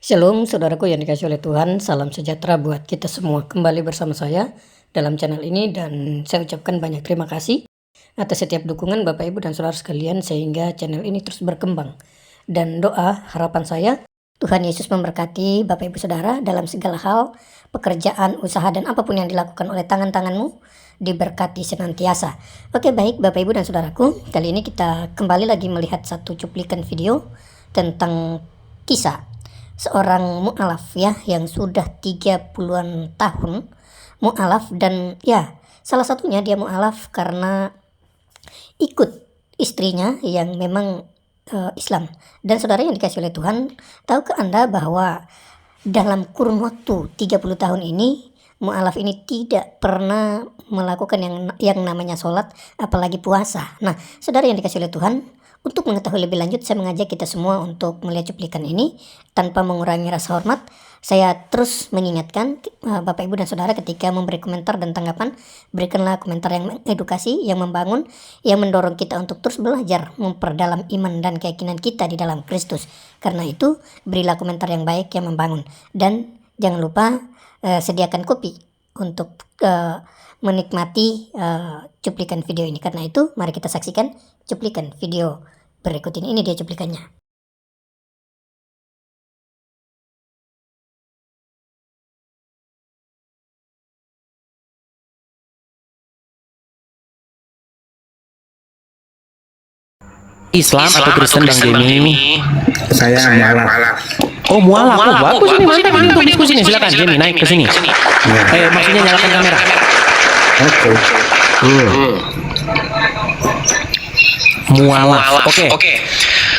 Shalom saudaraku yang dikasihi oleh Tuhan, salam sejahtera buat kita semua. Kembali bersama saya dalam channel ini dan saya ucapkan banyak terima kasih atas setiap dukungan Bapak Ibu dan Saudara sekalian sehingga channel ini terus berkembang. Dan doa harapan saya, Tuhan Yesus memberkati Bapak Ibu Saudara dalam segala hal, pekerjaan, usaha dan apapun yang dilakukan oleh tangan-tanganmu diberkati senantiasa. Oke, baik Bapak Ibu dan Saudaraku, kali ini kita kembali lagi melihat satu cuplikan video tentang kisah seorang mu'alaf ya yang sudah 30-an tahun mu'alaf, dan ya salah satunya dia mu'alaf karena ikut istrinya yang memang Islam. Dan saudara yang dikasihi oleh Tuhan, tahukah Anda bahwa dalam kurun waktu 30 tahun ini mu'alaf ini tidak pernah melakukan yang namanya sholat, apalagi puasa. Nah, saudara yang dikasihi oleh Tuhan, untuk mengetahui lebih lanjut, saya mengajak kita semua untuk melihat cuplikan ini. Tanpa mengurangi rasa hormat, saya terus mengingatkan Bapak Ibu dan Saudara ketika memberi komentar dan tanggapan, berikanlah komentar yang mengedukasi, yang membangun, yang mendorong kita untuk terus belajar, memperdalam iman dan keyakinan kita di dalam Kristus. Karena itu, berilah komentar yang baik, yang membangun. Dan jangan lupa sediakan kopi untuk menikmati cuplikan video ini. Karena itu, mari kita saksikan cuplikan video berikut ini. Ini dia cuplikannya. Islam atau Kristen Bang Jemi? Saya mualaf. Oh mualaf, oh bagus ini, mantap ini untuk diskusi nih. Silakan Jemi naik ke sini. Maksudnya nyalakan kamera. Oke. Mualaf, oke.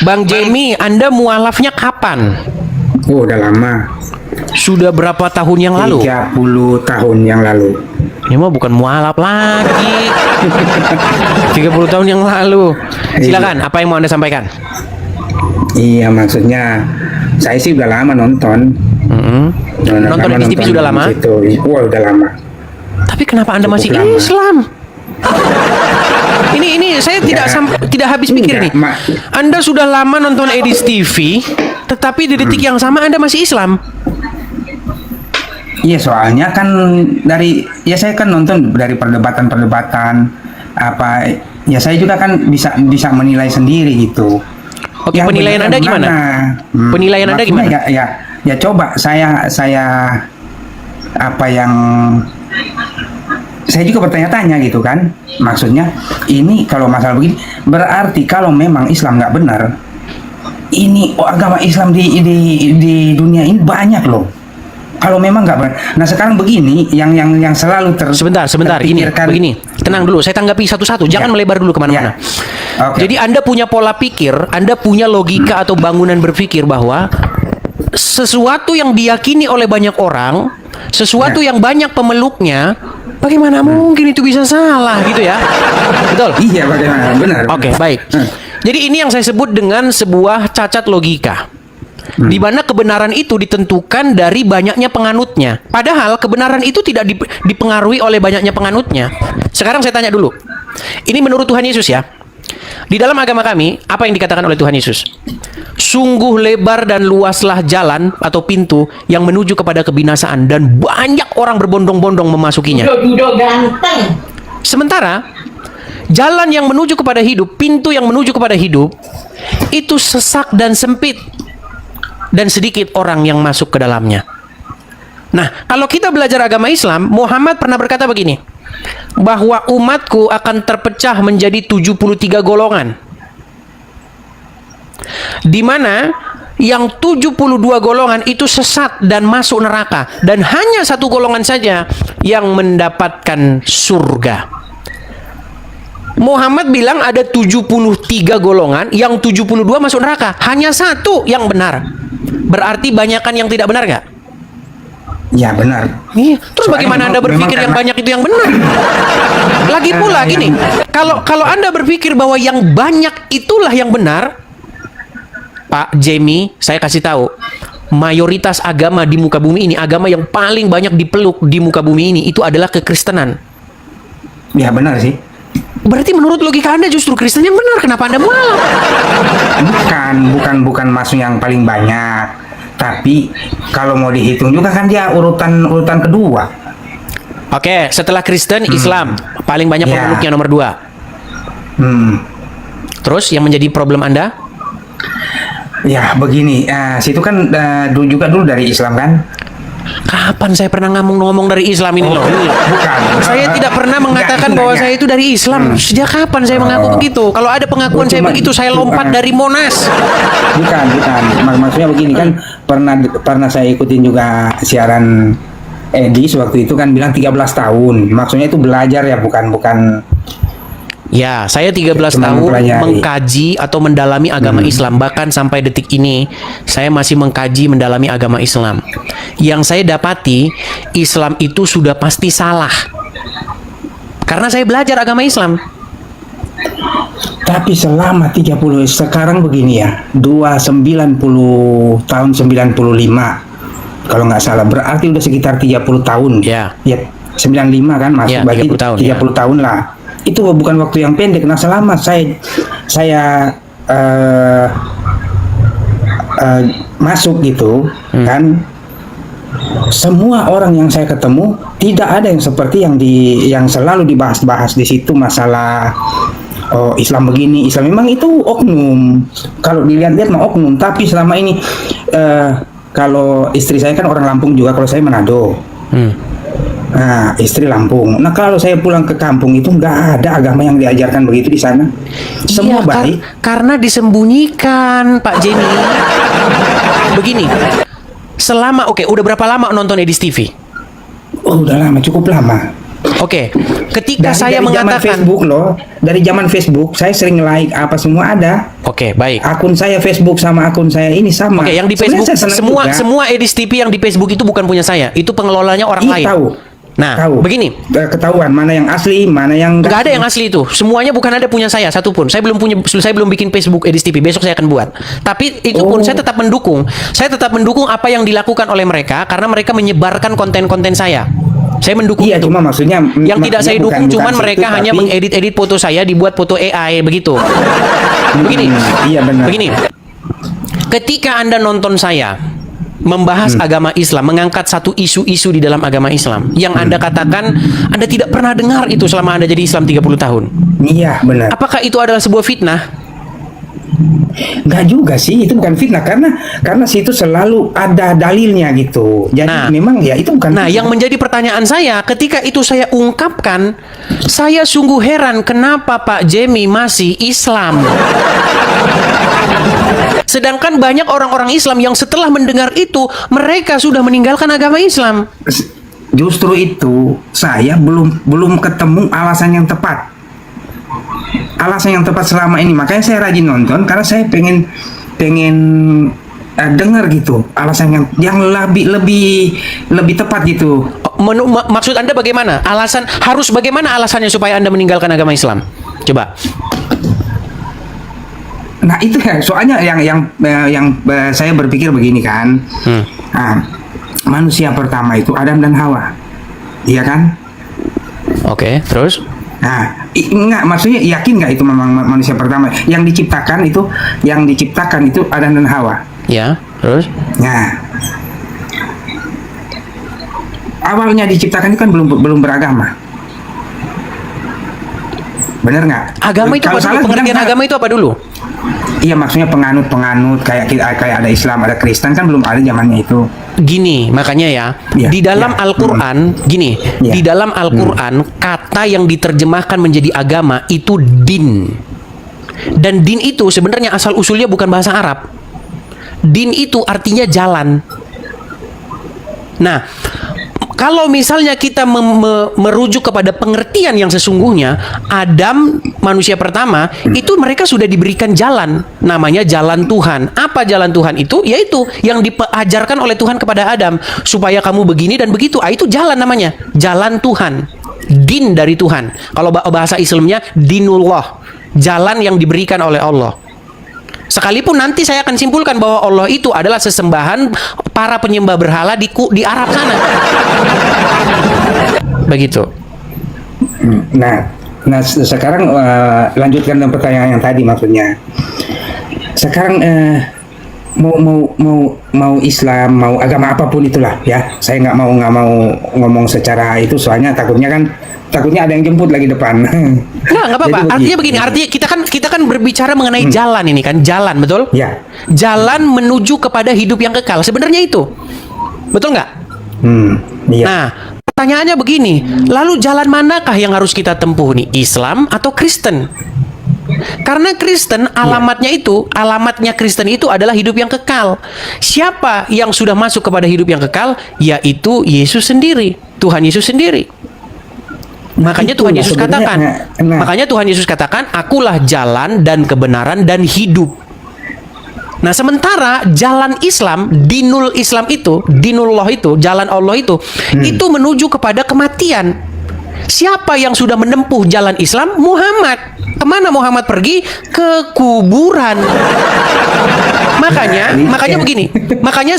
Bang Jemi, Anda mualafnya kapan? Oh, udah lama. Sudah berapa tahun yang lalu? 30 tahun yang lalu. Ini mah bukan mualaf lagi. 30 tahun yang lalu. Silakan, apa yang mau Anda sampaikan? Iya, maksudnya saya sih udah lama nonton. Nonton di TV sudah lama? Wah, udah lama. Tapi kenapa Anda masih lama. Islam? Ini saya tidak habis pikir nih. Anda sudah lama nonton Edis TV, tetapi di detik yang sama Anda masih Islam. Iya, soalnya kan saya kan nonton dari perdebatan apa, ya saya juga kan bisa menilai sendiri gitu. Oke, penilaian Anda gimana? Penilaian Anda gimana? Ya coba saya apa yang saya juga bertanya-tanya gitu kan, maksudnya ini kalau masalah begini berarti kalau memang Islam nggak benar, ini agama Islam di dunia ini banyak loh. Kalau memang nggak benar, nah sekarang begini yang selalu sebentar begini, tenang dulu, saya tanggapi satu-satu, jangan melebar dulu kemana-mana. Okay. Jadi Anda punya pola pikir, Anda punya logika atau bangunan berpikir bahwa sesuatu yang diyakini oleh banyak orang, sesuatu yang banyak pemeluknya, bagaimana mungkin itu bisa salah gitu ya? Betul? Iya, bagaimana? Benar. Oke, baik. Jadi ini yang saya sebut dengan sebuah cacat logika. Di mana kebenaran itu ditentukan dari banyaknya penganutnya. Padahal kebenaran itu tidak dipengaruhi oleh banyaknya penganutnya. Sekarang saya tanya dulu. Ini menurut Tuhan Yesus ya. Di dalam agama kami, apa yang dikatakan oleh Tuhan Yesus? Sungguh lebar dan luaslah jalan atau pintu yang menuju kepada kebinasaan, dan banyak orang berbondong-bondong memasukinya. Sementara jalan yang menuju kepada hidup, pintu yang menuju kepada hidup, itu sesak dan sempit, dan sedikit orang yang masuk ke dalamnya. Nah, kalau kita belajar agama Islam, Muhammad pernah berkata begini, bahwa umatku akan terpecah menjadi 73 golongan, di mana yang 72 golongan itu sesat dan masuk neraka, dan hanya satu golongan saja yang mendapatkan surga. Muhammad bilang ada 73 golongan, yang 72 masuk neraka, hanya satu yang benar. Berarti banyakan yang tidak benar nggak? Ya benar. Iya. Terus bagaimana Anda berpikir yang banyak itu yang benar? Lagi pula gini, kalau Anda berpikir bahwa yang banyak itulah yang benar, Pak Jemi, saya kasih tahu, mayoritas agama di muka bumi ini, agama yang paling banyak dipeluk di muka bumi ini, itu adalah kekristenan. Ya benar sih. Berarti menurut logika Anda justru Kristen yang benar. Kenapa Anda mualaf? Bukan masuk yang paling banyak. Tapi kalau mau dihitung juga kan dia urutan kedua. Oke, setelah Kristen, Islam paling banyak Ya. pemeluknya nomor 2. Terus yang menjadi problem Anda? Ya begini, situ kan dulu dari Islam kan? Kapan saya pernah ngomong dari Islam ini loh? Bukan. Saya tidak pernah mengatakan bahwa saya itu dari Islam. Sejak kapan saya mengaku begitu? Kalau ada pengakuan saya begitu, saya lompat dari Monas. Bukan. Maksudnya begini kan, pernah saya ikutin juga siaran Edis waktu itu kan bilang 13 tahun. Maksudnya itu belajar ya, bukan. Ya, saya 13 Cuma tahun mempelajari. mengkaji atau mendalami agama Islam. Bahkan sampai detik ini, saya masih mengkaji mendalami agama Islam. Yang saya dapati, Islam itu sudah pasti salah. Karena saya belajar agama Islam. Tapi selama 30 sekarang begini ya, 90 tahun 95 kalau nggak salah, berarti udah sekitar 30 tahun. Ya. 95 kan masuk, Ya, berarti 30 tahun, 30 tahun lah. Itu bukan waktu yang pendek. Nah, selama saya masuk gitu kan, semua orang yang saya ketemu tidak ada yang seperti yang selalu dibahas-bahas di situ masalah Islam begini, Islam memang itu oknum. Kalau dilihat-lihat mah oknum, tapi selama ini kalau istri saya kan orang Lampung juga, kalau saya Manado. Nah, istri Lampung. Nah, kalau saya pulang ke kampung itu nggak ada agama yang diajarkan begitu di sana. Semua Iya, baik. karena disembunyikan, Pak Jenny. Begini, udah berapa lama nonton Edis TV? Oh, udah lama, cukup lama. Oke, ketika saya Zaman mengatakan, Facebook loh, dari zaman Facebook saya sering like apa semua ada. oke, baik. Akun saya Facebook sama akun saya ini sama. Oke, yang di Sebenarnya Facebook saya senang juga. semua Edis TV yang di Facebook itu bukan punya saya, itu pengelolanya orang Iya, lain. tahu. Nah, Tahu. begini, Ketahuan mana yang asli, mana yang nggak ada yang asli itu, semuanya bukan ada punya saya satupun. Saya belum bikin Facebook Edis TV. Besok saya akan buat. Tapi itu pun saya tetap mendukung. Saya tetap mendukung apa yang dilakukan oleh mereka karena mereka menyebarkan konten-konten saya. Saya mendukung Iya, itu. cuma maksudnya Yang tidak saya dukung cuman situ, mereka hanya tapi- mengedit-edit foto saya, dibuat foto AI begitu. Begini. Iya, benar. Begini. Ketika Anda nonton saya membahas agama Islam, mengangkat satu isu-isu di dalam agama Islam yang Anda katakan Anda tidak pernah dengar itu selama Anda jadi Islam 30 tahun. Iya, benar. Apakah itu adalah sebuah fitnah? Enggak juga sih, itu bukan fitnah karena situ selalu ada dalilnya gitu. Jadi Nah. memang ya itu bukan Nah, fitnah. yang menjadi pertanyaan saya, ketika itu saya ungkapkan, saya sungguh heran kenapa Pak Jemi masih Islam. Sedangkan banyak orang-orang Islam yang setelah mendengar itu, mereka sudah meninggalkan agama Islam. Justru itu saya belum ketemu alasan yang tepat. Alasan yang tepat selama ini, makanya saya rajin nonton karena saya pengen dengar gitu alasan yang lebih tepat gitu. Maksud Anda bagaimana? Bagaimana alasannya supaya Anda meninggalkan agama Islam? Coba. Nah itu ya, soalnya yang saya berpikir begini kan, nah, manusia pertama itu Adam dan Hawa, iya kan? Oke, terus? Nah, enggak, maksudnya yakin nggak itu memang manusia pertama yang diciptakan itu Adam dan Hawa. Ya, terus? Nah, awalnya diciptakan itu kan belum beragama, bener nggak? Agama itu apa Kalau dulu? salah Pengertian bilang salah. agama itu apa dulu? Iya, maksudnya penganut kayak ada Islam, ada Kristen kan belum ada zamannya itu. Gini, makanya ya, Ya, di dalam ya. Al-Qur'an, gini, Ya. di dalam Al-Qur'an kata yang diterjemahkan menjadi agama itu din. Dan din itu sebenarnya asal usulnya bukan bahasa Arab. Din itu artinya jalan. Nah, kalau misalnya kita merujuk kepada pengertian yang sesungguhnya, Adam manusia pertama itu mereka sudah diberikan jalan, namanya jalan Tuhan. Apa jalan Tuhan itu? Yaitu yang diajarkan oleh Tuhan kepada Adam, supaya kamu begini dan begitu. Itu jalan namanya, jalan Tuhan, din dari Tuhan. Kalau bahasa Islamnya dinullah, jalan yang diberikan oleh Allah. Sekalipun nanti saya akan simpulkan bahwa Allah itu adalah sesembahan para penyembah berhala di Arab sana. Begitu. Nah sekarang lanjutkan dengan pertanyaan yang tadi maksudnya. Sekarang mau Islam, mau agama apapun itulah ya. Saya nggak mau ngomong secara itu, soalnya takutnya ada yang jemput lagi depan. Nggak apa-apa. Jadi Artinya begini, artinya kita kan berbicara mengenai jalan ini kan, jalan, betul? Ya. Jalan menuju kepada hidup yang kekal. Sebenarnya itu, betul nggak? Iya. Nah, pertanyaannya begini, lalu jalan manakah yang harus kita tempuh nih? Islam atau Kristen? Karena Kristen alamatnya Kristen itu adalah hidup yang kekal. Siapa yang sudah masuk kepada hidup yang kekal? Yaitu Yesus sendiri, Tuhan Yesus sendiri. Makanya Tuhan Yesus katakan, akulah jalan dan kebenaran dan hidup. Nah, sementara jalan Islam, dinul Islam itu, dinullah itu, jalan Allah itu menuju kepada kematian. Siapa yang sudah menempuh jalan Islam? Muhammad. Kemana Muhammad pergi? Ke kuburan. Makanya begini. Makanya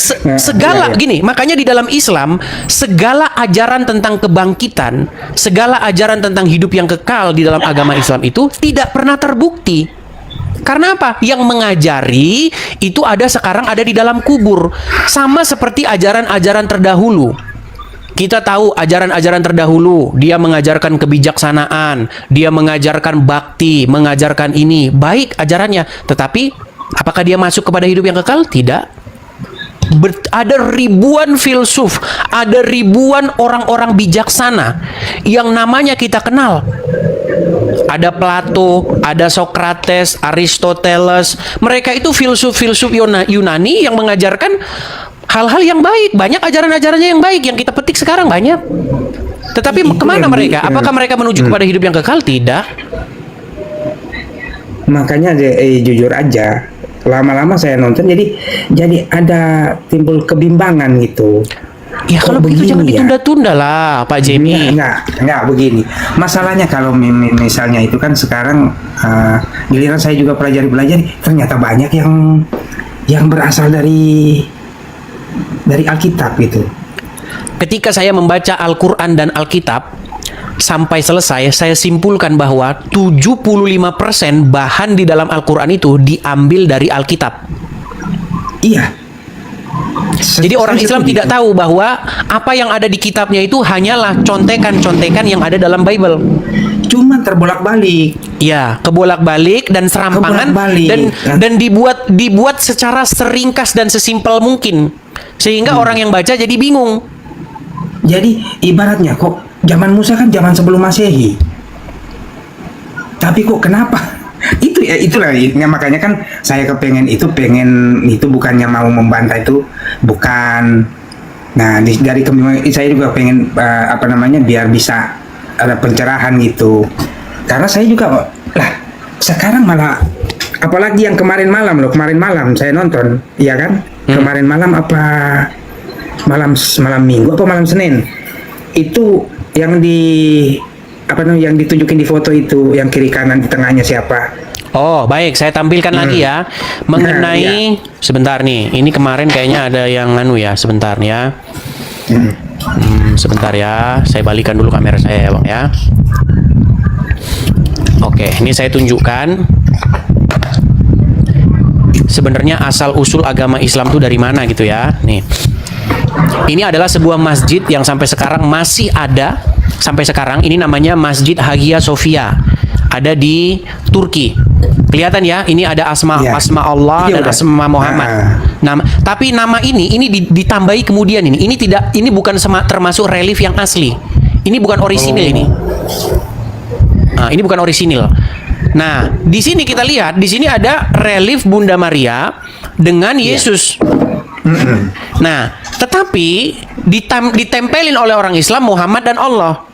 makanya di dalam Islam segala ajaran tentang kebangkitan, segala ajaran tentang hidup yang kekal di dalam agama Islam itu tidak pernah terbukti. Karena apa? Yang mengajari itu sekarang ada di dalam kubur. Sama seperti ajaran-ajaran terdahulu. Kita tahu ajaran-ajaran terdahulu, dia mengajarkan kebijaksanaan, dia mengajarkan bakti, mengajarkan ini, baik ajarannya. Tetapi, apakah dia masuk kepada hidup yang kekal? Tidak. Ada ribuan filsuf, ada ribuan orang-orang bijaksana yang namanya kita kenal. Ada Plato, ada Socrates, Aristoteles. Mereka itu filsuf-filsuf Yunani yang mengajarkan hal-hal yang baik. Banyak ajaran-ajarannya yang baik yang kita petik sekarang banyak. Tetapi kemana mereka? Apakah mereka menuju kepada hidup yang kekal? Tidak. Makanya jujur aja, lama-lama saya nonton jadi ada timbul kebimbangan gitu. Ya kalau begitu jangan ditunda-tunda lah, Pak Jemi. Enggak begini. Masalahnya kalau misalnya itu kan sekarang giliran saya juga pelajari, ternyata banyak yang berasal dari Alkitab gitu. Ketika saya membaca Al-Quran dan Alkitab sampai selesai, saya simpulkan bahwa 75% bahan di dalam Al-Quran itu diambil dari Alkitab. Iya. Jadi orang Islam tidak tahu bahwa apa yang ada di kitabnya itu hanyalah contekan-contekan yang ada dalam Bible. Cuman terbolak-balik. Ya, kebolak-balik dan serampangan dan dibuat secara seringkas dan sesimpel mungkin. Sehingga orang yang baca jadi bingung. Jadi ibaratnya kok zaman Musa kan zaman sebelum Masehi. Tapi kok kenapa? Itulah makanya kan saya pengen itu bukannya mau membantah itu, bukan. Nah, dari kebimbangan saya juga pengen biar bisa ada pencerahan gitu. Karena saya juga sekarang malah apalagi yang kemarin malam saya nonton, ya kan? Kemarin malam malam Minggu apa malam Senin itu yang yang ditunjukin di foto itu, yang kiri kanan di tengahnya siapa? Oh, baik, saya tampilkan lagi ya mengenai sebentar nih. Ini kemarin kayaknya ada yang sebentar ya. Sebentar ya, saya balikan dulu kamera saya ya, Bang ya. Oke, ini saya tunjukkan sebenarnya asal usul agama Islam itu dari mana gitu ya. Nih. Ini adalah sebuah masjid yang sampai sekarang masih ada sampai sekarang. Ini namanya Masjid Hagia Sophia. Ada di Turki. Kelihatan ya, ini ada asma Allah dan asma Muhammad. Tapi nama ini ditambahi kemudian ini. Ini bukan termasuk relief yang asli. Ini bukan orisinil ini. Nah, ini bukan orisinil. Nah, di sini kita lihat, di sini ada relief Bunda Maria dengan Yesus. Nah, tetapi ditempelin oleh orang Islam Muhammad dan Allah.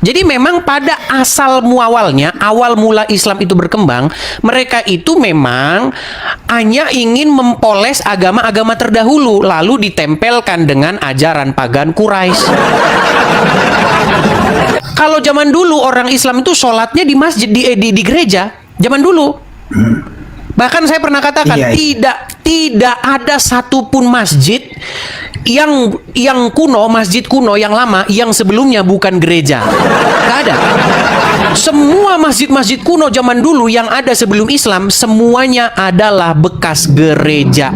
Jadi memang pada awal mula Islam itu berkembang, mereka itu memang hanya ingin mempoles agama-agama terdahulu, lalu ditempelkan dengan ajaran pagan Quraisy. Kalau zaman dulu orang Islam itu sholatnya di masjid, di gereja, zaman dulu. Bahkan saya pernah katakan tidak ada satupun masjid yang kuno, masjid kuno yang lama yang sebelumnya bukan gereja. Nggak ada. Semua masjid-masjid kuno zaman dulu yang ada sebelum Islam semuanya adalah bekas gereja.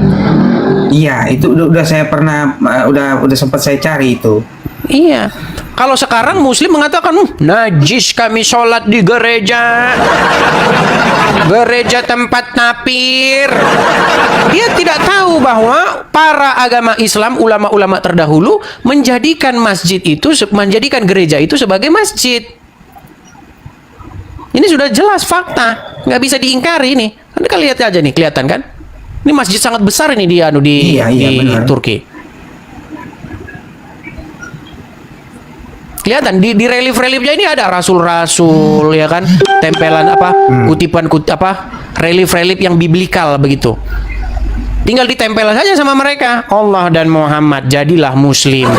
Iya, itu udah saya pernah udah sempat saya cari itu. Iya. Kalau sekarang Muslim mengatakan, najis kami sholat di gereja, gereja tempat napir. Dia tidak tahu bahwa para agama Islam, ulama-ulama terdahulu menjadikan masjid itu, menjadikan gereja itu sebagai masjid. Ini sudah jelas fakta, nggak bisa diingkari ini. Anda kan lihat aja nih, kelihatan kan? Ini masjid sangat besar ini di Iya, di benar. Turki. Kelihatan di relief-reliefnya ini ada rasul-rasul ya kan, tempelan kutipan relief-relief yang biblikal begitu. Tinggal ditempel saja sama mereka, Allah dan Muhammad jadilah Muslim.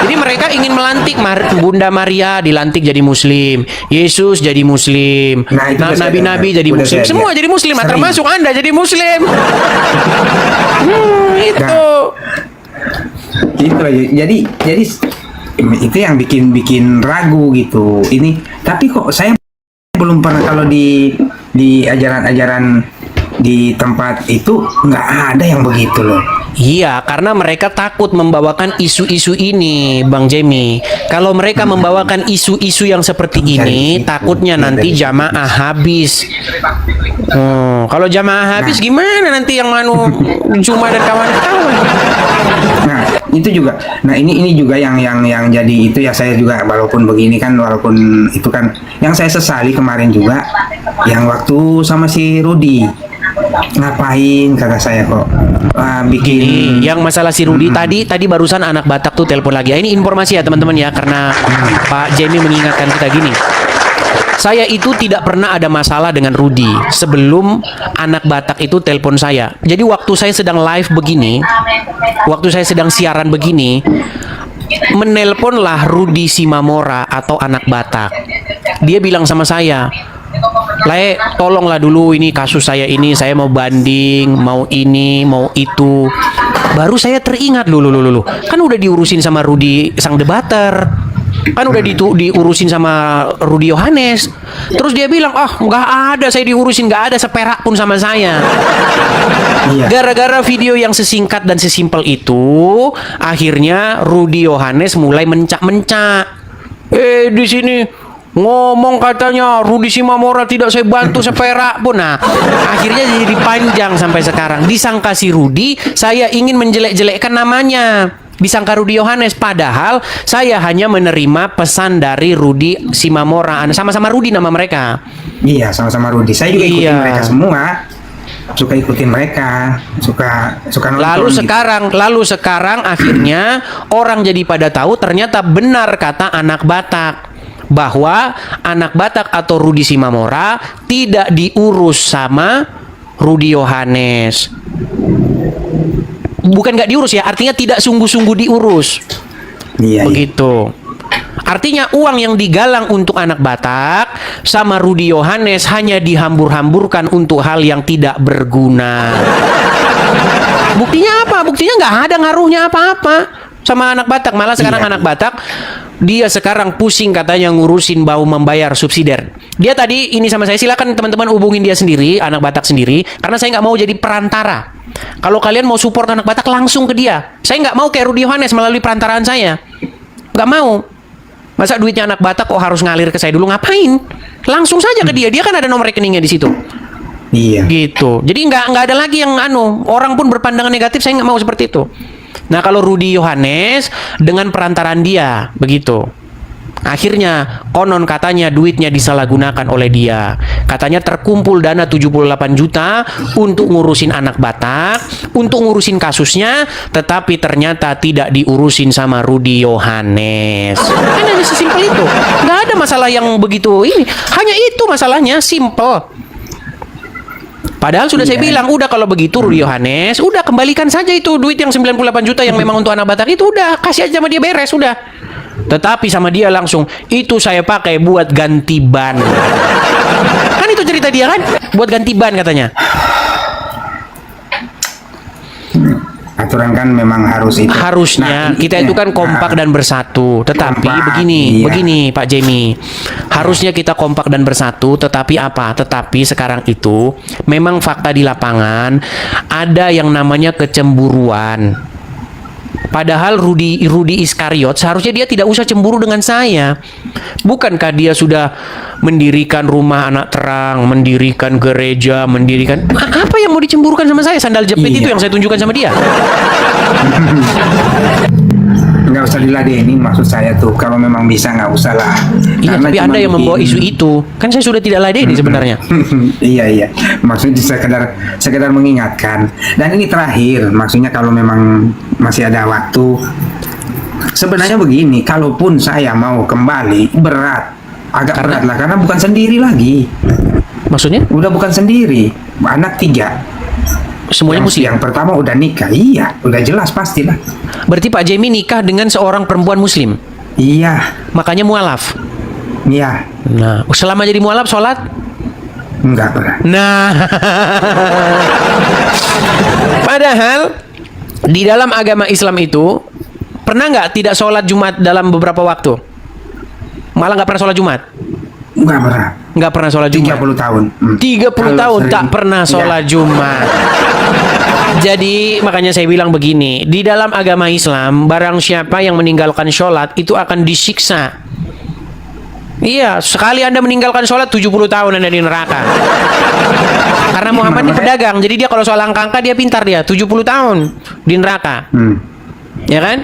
Jadi mereka ingin melantik Bunda Maria dilantik jadi Muslim, Yesus jadi Muslim, Nah, itu udah saya nabi-nabi dengar. jadi Udah Muslim, saya semua lihat. jadi Muslim, Sering. termasuk Anda jadi Muslim. Itu. Itu aja. Jadi itu yang bikin ragu gitu. Ini tapi kok saya belum pernah kalau di ajaran-ajaran di tempat itu nggak ada yang begitu loh. Iya, karena mereka takut membawakan isu-isu ini, Bang Jemi. Kalau mereka membawakan isu-isu yang seperti ini, takutnya nanti jamaah habis. Kalau jamaah habis gimana nanti yang Juma dan kawan-kawan? Nah, itu juga. Nah, ini juga yang jadi itu ya, saya juga walaupun begini kan, walaupun itu kan yang saya sesali kemarin juga yang waktu sama si Rudi. Ngapain kata saya kok bikin Yang masalah si Rudi tadi barusan anak Batak tuh telepon lagi. Ini informasi ya teman-teman ya, karena Pak Jemi mengingatkan kita gini. Saya itu tidak pernah ada masalah dengan Rudi sebelum anak Batak itu telepon saya. Jadi waktu saya sedang live begini, waktu saya sedang siaran begini, menelponlah Rudi Simamora atau anak Batak. Dia bilang sama saya, "Lae, tolonglah dulu ini kasus saya ini, saya mau banding, mau ini, mau itu." Baru saya teringat, loh. Kan udah diurusin sama Rudi sang debater. Kan udah diurusin sama Rudi Yohanes. Terus dia bilang, nggak ada, saya diurusin, nggak ada seperak pun sama saya. Iya. Gara-gara video yang sesingkat dan sesimpel itu, akhirnya Rudi Yohanes mulai mencak-mencak. Di sini ngomong katanya Rudi Simamora tidak saya bantu seperak pun. Nah, akhirnya jadi panjang sampai sekarang. Disangka si Rudi saya ingin menjelek-jelekkan namanya. Disangka Rudi Yohanes, padahal saya hanya menerima pesan dari Rudi Simamora. Sama-sama Rudi nama mereka. Iya, sama-sama Rudi. Saya juga ikutin Iya. mereka semua. Suka ikutin mereka, suka nonton. Lalu sekarang akhirnya orang jadi pada tahu ternyata benar kata anak Batak, bahwa anak Batak atau Rudi Simamora tidak diurus sama Rudi Yohanes. Bukan nggak diurus ya, artinya tidak sungguh-sungguh diurus. Iya. Begitu. Artinya uang yang digalang untuk anak Batak sama Rudi Yohanes hanya dihambur-hamburkan untuk hal yang tidak berguna. Buktinya apa? Buktinya nggak ada ngaruhnya apa-apa sama anak Batak. Malah sekarang anak Batak, dia sekarang pusing katanya ngurusin bau membayar subsidiar. Dia tadi ini sama saya, silakan teman-teman hubungin dia sendiri, anak Batak sendiri, karena saya nggak mau jadi perantara. Kalau kalian mau support anak Batak, langsung ke dia. Saya nggak mau kayak Rudi Yohanes melalui perantaraan saya. Nggak mau. Masa duitnya anak Batak kok harus ngalir ke saya dulu, ngapain? Langsung saja ke dia. Dia kan ada nomor rekeningnya di situ. Iya. Gitu. Jadi nggak ada lagi yang orang pun berpandangan negatif, saya nggak mau seperti itu. Nah, kalau Rudi Yohanes dengan perantaraan dia, begitu. Akhirnya konon katanya duitnya disalahgunakan oleh dia. Katanya terkumpul dana 78 juta untuk ngurusin anak Batak, untuk ngurusin kasusnya, tetapi ternyata tidak diurusin sama Rudi Yohanes. Kan hanya sesimpel itu. Nggak ada masalah yang begitu ini. Hanya itu masalahnya, simple. Padahal sudah saya bilang, udah kalau begitu Rudi Yohanes, udah kembalikan saja itu duit yang 98 juta yang memang untuk anak Batak itu, udah kasih aja sama dia, beres, udah. Tetapi sama dia langsung, itu saya pakai buat ganti ban. Kan itu cerita dia kan, buat ganti ban katanya. aturan kan memang harus itu. Harusnya Nah, kita itu kan kompak dan bersatu. Tetapi Kompak, begini, iya. begini Pak Jamie. Harusnya kita kompak dan bersatu, tetapi apa? Tetapi sekarang itu memang fakta di lapangan ada yang namanya kecemburuan. Padahal Rudi Iskariot seharusnya dia tidak usah cemburu dengan saya. Bukankah dia sudah mendirikan rumah anak terang, mendirikan gereja, mendirikan apa yang mau dicemburukan sama saya? Sandal jepit itu Iya. yang saya tunjukkan sama dia. Nggak usah diladeni, maksud saya tuh kalau memang bisa nggak usah lah. Iya, Karena tapi cuma Anda yang membawa bikin- isu itu. Kan saya sudah tidak ladeni sebenarnya. Iya, maksudnya sekedar mengingatkan. Dan ini terakhir, maksudnya kalau memang masih ada waktu, sebenarnya begini, kalaupun saya mau kembali agak berat lah, karena bukan sendiri lagi, Maksudnya? udah bukan sendiri, anak 3. Semuanya muslim. Yang pertama udah nikah, iya, udah jelas pastilah. Berarti Pak Jamie nikah dengan seorang perempuan muslim. Iya, Makanya mualaf. iya, Nah, selama jadi mualaf sholat? enggak pernah. Nah. Padahal di dalam agama Islam itu pernah nggak tidak sholat Jumat dalam beberapa waktu? Malah nggak pernah sholat Jumat. Enggak pernah. Nggak pernah sholat Jumat. 30 tahun. 30 Kalau tahun sering- tak pernah Iya. sholat Jumat. Jadi makanya saya bilang begini, di dalam agama Islam barang siapa yang meninggalkan sholat itu akan disiksa. Iya, sekali Anda meninggalkan sholat 70 tahun Anda di neraka. Karena Muhammad ini pedagang, jadi dia kalau soal angka-angka dia pintar dia, 70 tahun di neraka. Ya kan?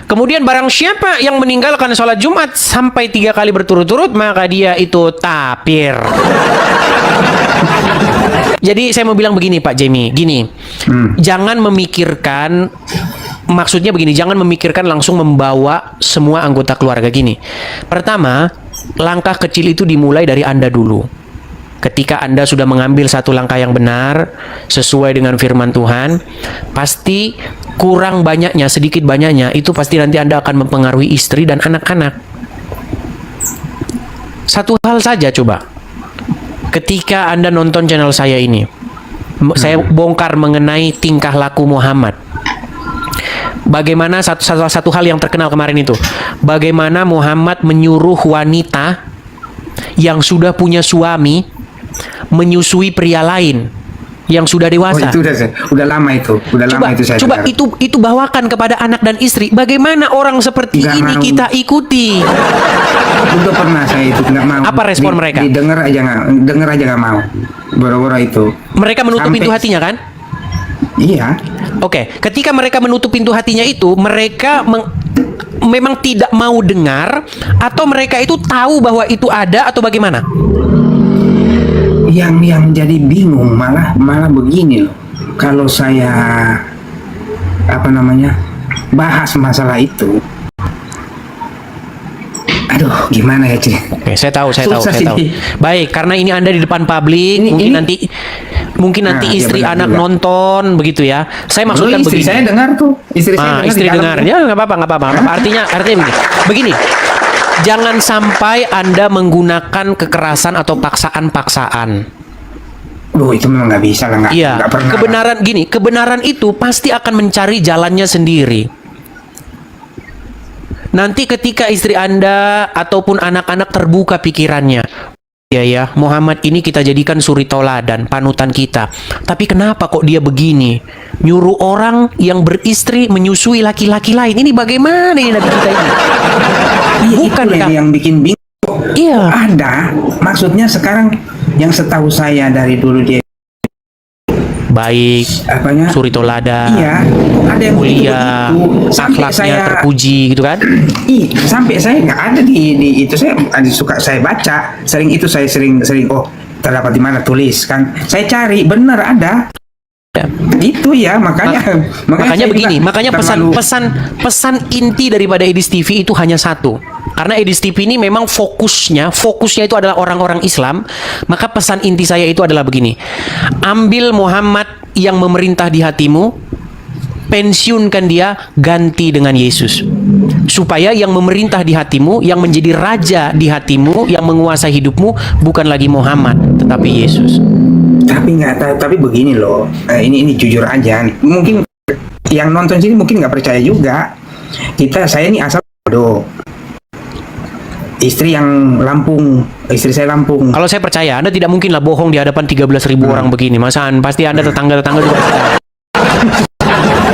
Kemudian barang siapa yang meninggalkan sholat Jumat sampai 3 kali berturut-turut, maka dia itu tapir. Jadi saya mau bilang begini Pak Jamie, gini, jangan memikirkan, maksudnya begini, jangan memikirkan langsung membawa semua anggota keluarga gini. Pertama, langkah kecil itu dimulai dari Anda dulu. Ketika Anda sudah mengambil satu langkah yang benar sesuai dengan firman Tuhan, pasti kurang banyaknya, sedikit banyaknya itu pasti nanti Anda akan mempengaruhi istri dan anak-anak. Satu hal saja coba. Ketika Anda nonton channel saya ini, saya bongkar mengenai tingkah laku Muhammad. Bagaimana satu hal yang terkenal kemarin itu, bagaimana Muhammad menyuruh wanita yang sudah punya suami menyusui pria lain yang sudah Oh, dewasa. itu udah lama itu. Udah lama itu saya Coba dengar. itu bawakan kepada anak dan istri. Bagaimana orang seperti Nggak ini mau. kita ikuti? Udah pernah saya itu nggak mau. Apa respon mereka? Didengar aja nggak mau. Boro-boro itu. Mereka menutup Sampai- pintu hatinya kan? Iya. Oke, ketika mereka menutup pintu hatinya itu, mereka memang tidak mau dengar, atau mereka itu tahu bahwa itu ada, atau bagaimana? Yang jadi bingung malah begini loh. Kalau saya bahas masalah itu, aduh gimana ya Ci? Oke, saya tahu. Susah sih. Baik, karena ini Anda di depan publik, mungkin nanti Nah, iya istri benar anak juga. nonton begitu ya. Saya maksudkan Istri begini. saya dengar tuh. Istri saya Istri di dalam dengar. tuh. Ya, nggak apa-apa. Artinya begini. Jangan sampai Anda menggunakan kekerasan atau paksaan-paksaan. Duh, itu memang nggak bisa lah, Iya, nggak pernah. kebenaran itu pasti akan mencari jalannya sendiri. Nanti ketika istri Anda ataupun anak-anak terbuka pikirannya, ya, Muhammad ini kita jadikan suri tauladan, panutan kita. Tapi kenapa kok dia begini? Nyuruh orang yang beristri menyusui laki-laki lain. Ini bagaimana ini Nabi kita ini? Iya, Bukankah- itu yang bikin bingung. Iya. Ada, maksudnya sekarang yang setahu saya dari dulu dia Baik, apanya? suri tauladan, Iya, ada yang mulia, begitu. Sampai akhlaknya saya terpuji gitu kan? sampai saya nggak ada di itu, saya suka saya baca sering itu, saya sering oh terdapat di mana tulis kan, saya cari benar ada. Ya. Itu ya makanya Makanya saya begini, bilang makanya terlalu- pesan inti daripada Edis TV itu hanya satu. Karena Edis TV ini memang fokusnya itu adalah orang-orang Islam. Maka pesan inti saya itu adalah begini. Ambil Muhammad yang memerintah di hatimu, pensiunkan dia, ganti dengan Yesus. Supaya yang memerintah di hatimu, yang menjadi raja di hatimu, yang menguasai hidupmu bukan lagi Muhammad, tetapi Yesus. tapi begini loh, ini jujur aja nih. Mungkin yang nonton sini mungkin nggak percaya juga. Saya ini asal bodoh. Istri saya Lampung. Kalau saya percaya, Anda tidak mungkin lah bohong di hadapan 13.000 orang begini. Masaan, pasti Anda tetangga-tetangga juga.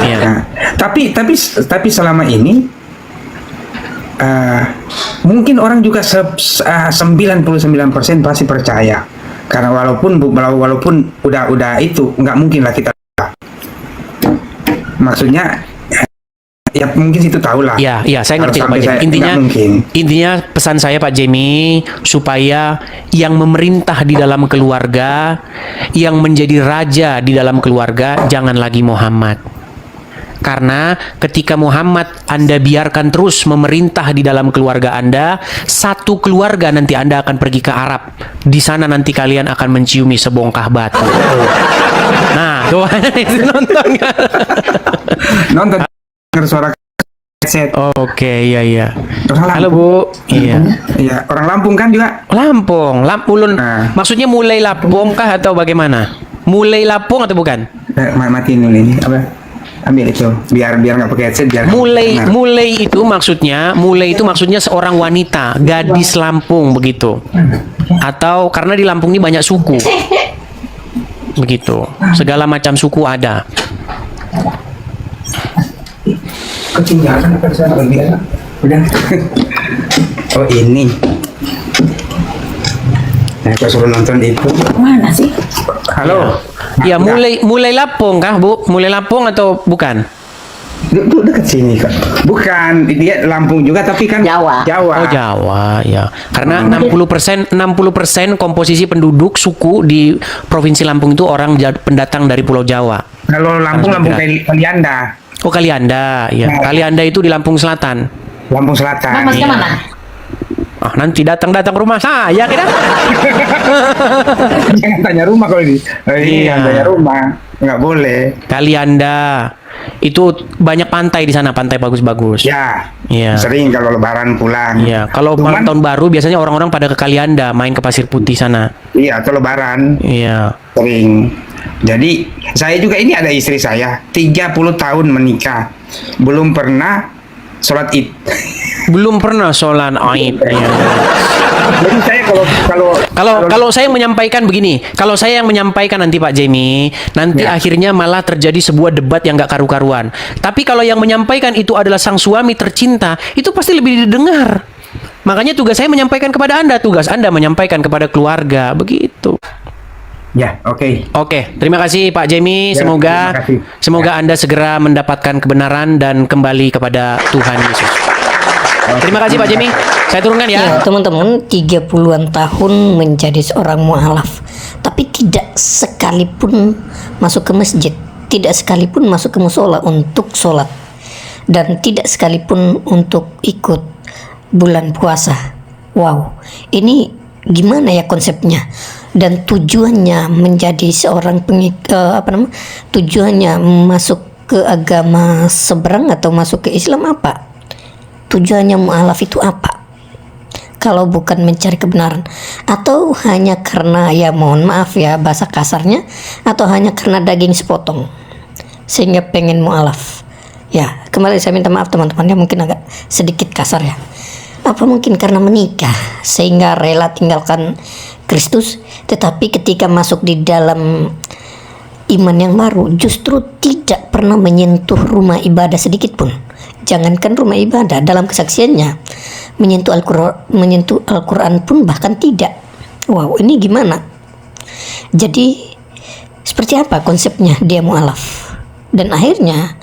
Iya. Nah, tapi selama ini mungkin orang juga 99% pasti percaya. Karena walaupun udah itu nggak mungkin lah kita. Maksudnya ya mungkin situ tahu lah. Ya, saya Kalau ngerti Pak sampai Jamie. nggak Intinya pesan saya Pak Jamie supaya yang memerintah di dalam keluarga, yang menjadi raja di dalam keluarga jangan lagi Muhammad. Karena ketika Muhammad Anda biarkan terus memerintah di dalam keluarga Anda, satu keluarga nanti Anda akan pergi ke Arab. Di sana nanti kalian akan menciumi sebongkah batu. Nah, tuh itu nonton kan? nonton denger suara headset. Oke, iya. Orang Halo Lampung. Bu. Iya. Iya, orang Lampung kan juga. Lampung, ulun. Nah. Maksudnya mulai Lampung kah atau bagaimana? Mulai Lampung atau bukan? Matiin dulu ini apa? Ambil itu biar nggak pakai headset biar Mulai itu maksudnya seorang wanita, gadis Lampung begitu. Atau karena di Lampung ini banyak suku. Begitu. Segala macam suku ada. Ketinggalan apa saya udah. Oh ini. Nah, aku suruh nonton itu. Mana sih? Halo. Ya, mulai Lampung kah, Bu? Mulai Lampung atau bukan? Itu dekat sini kak. Bukan, dia Lampung juga tapi kan Jawa. Oh, Jawa, ya. Karena 60% komposisi penduduk suku di Provinsi Lampung itu orang pendatang dari Pulau Jawa. Kalau Lampung Kalianda. Oh, Kalianda, ya. Nah, Kalianda itu di Lampung Selatan. Lampung Selatan. Mas Iya. mana? Ah, nanti datang rumah saya kira. Jangan tanya rumah kalau ini. Iya. Jangan tanya rumah. Nggak boleh. Kalianda. Itu banyak pantai di sana, pantai bagus-bagus. Ya. Iya. Sering kalau lebaran pulang. Iya, kalau malam tahun baru biasanya orang-orang pada ke Kalianda, main ke Pasir Putih sana. Iya, atau lebaran. Iya. Sering. Jadi saya juga ini ada istri saya 30 tahun menikah belum pernah sholat id. Belum pernah sholat Aid. Iya. Jadi saya Kalau saya menyampaikan begini, kalau saya yang menyampaikan nanti Pak Jamie, nanti Ya. akhirnya malah terjadi sebuah debat yang gak karu-karuan. Tapi kalau yang menyampaikan itu adalah sang suami tercinta, itu pasti lebih didengar. Makanya tugas saya menyampaikan kepada Anda, tugas Anda menyampaikan kepada keluarga, begitu. ya, oke. Oke, terima kasih Pak Jamie. Ya, Semoga terima kasih. semoga Anda segera mendapatkan kebenaran dan kembali kepada Tuhan Yesus. Terima kasih Pak Jamie. Saya turunkan ya. Ya, teman-teman, 30-an tahun menjadi seorang mu'alaf, tapi tidak sekalipun masuk ke masjid, tidak sekalipun masuk ke musola untuk sholat, dan tidak sekalipun untuk ikut bulan puasa. Wow, ini gimana ya konsepnya? Dan tujuannya menjadi seorang tujuannya masuk ke agama seberang atau masuk ke Islam apa? Tujuannya mu'alaf itu apa? Kalau bukan mencari kebenaran, atau hanya karena, ya mohon maaf ya bahasa kasarnya, atau hanya karena daging sepotong sehingga pengen mu'alaf. Ya, kembali saya minta maaf teman-teman, ya mungkin agak sedikit kasar ya. Apa mungkin karena menikah sehingga rela tinggalkan Kristus, tetapi ketika masuk di dalam iman yang baru justru tidak pernah menyentuh rumah ibadah sedikit pun. Jangankan rumah ibadah, dalam kesaksiannya menyentuh Al-Quran pun bahkan tidak. Wow, ini gimana? Jadi seperti apa konsepnya dia mu'alaf? Dan akhirnya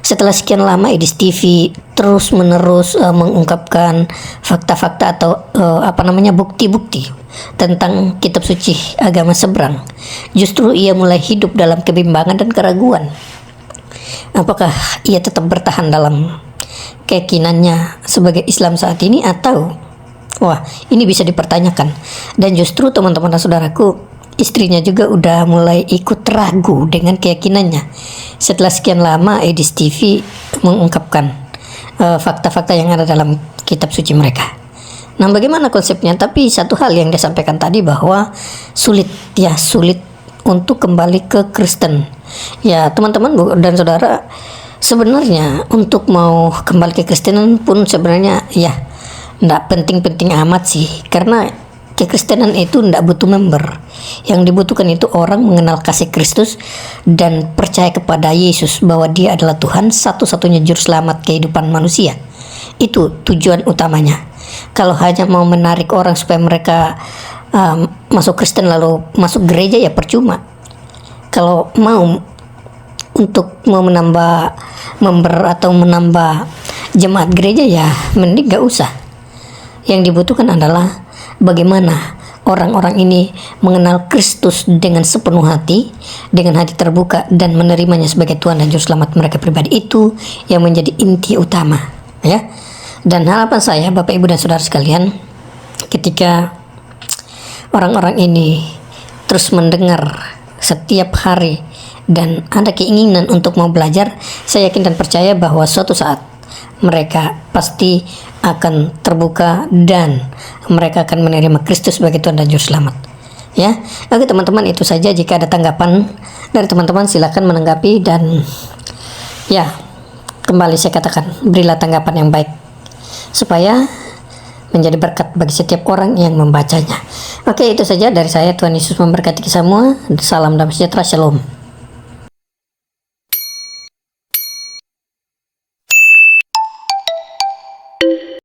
setelah sekian lama Edis TV terus menerus mengungkapkan fakta-fakta atau bukti-bukti tentang kitab suci agama seberang, justru ia mulai hidup dalam kebimbangan dan keraguan. Apakah ia tetap bertahan dalam keyakinannya sebagai Islam saat ini, atau ini bisa dipertanyakan. Dan justru teman-teman dan saudaraku, istrinya juga udah mulai ikut ragu dengan keyakinannya setelah sekian lama Edis TV mengungkapkan fakta-fakta yang ada dalam kitab suci mereka. Nah, bagaimana konsepnya? Tapi satu hal yang dia sampaikan tadi, bahwa sulit untuk kembali ke Kristen. Ya teman-teman dan saudara, Sebenarnya untuk mau kembali ke Kristenan pun sebenarnya ya nggak penting-penting amat sih, karena kekristenan itu nggak butuh member. Yang dibutuhkan itu orang mengenal kasih Kristus dan percaya kepada Yesus bahwa Dia adalah Tuhan, satu-satunya juru selamat kehidupan manusia. Itu tujuan utamanya. Kalau hanya mau menarik orang supaya mereka masuk Kristen lalu masuk gereja, ya percuma. Kalau mau menambah member atau menambah jemaat gereja, ya mending gak usah. Yang dibutuhkan adalah bagaimana orang-orang ini mengenal Kristus dengan sepenuh hati, dengan hati terbuka dan menerimanya sebagai Tuhan dan Juru Selamat mereka pribadi. Itu yang menjadi inti utama, ya. Dan harapan saya, Bapak Ibu dan Saudara sekalian, ketika orang-orang ini terus mendengar setiap hari dan ada keinginan untuk mau belajar, saya yakin dan percaya bahwa suatu saat mereka pasti akan terbuka dan mereka akan menerima Kristus sebagai Tuhan dan Juru Selamat. Ya, oke teman-teman, itu saja. Jika ada tanggapan dari teman-teman silakan menanggapi, dan ya kembali saya katakan, berilah tanggapan yang baik supaya menjadi berkat bagi setiap orang yang membacanya. Oke, itu saja dari saya. Tuhan Yesus memberkati kita semua. Salam damai sejahtera, shalom.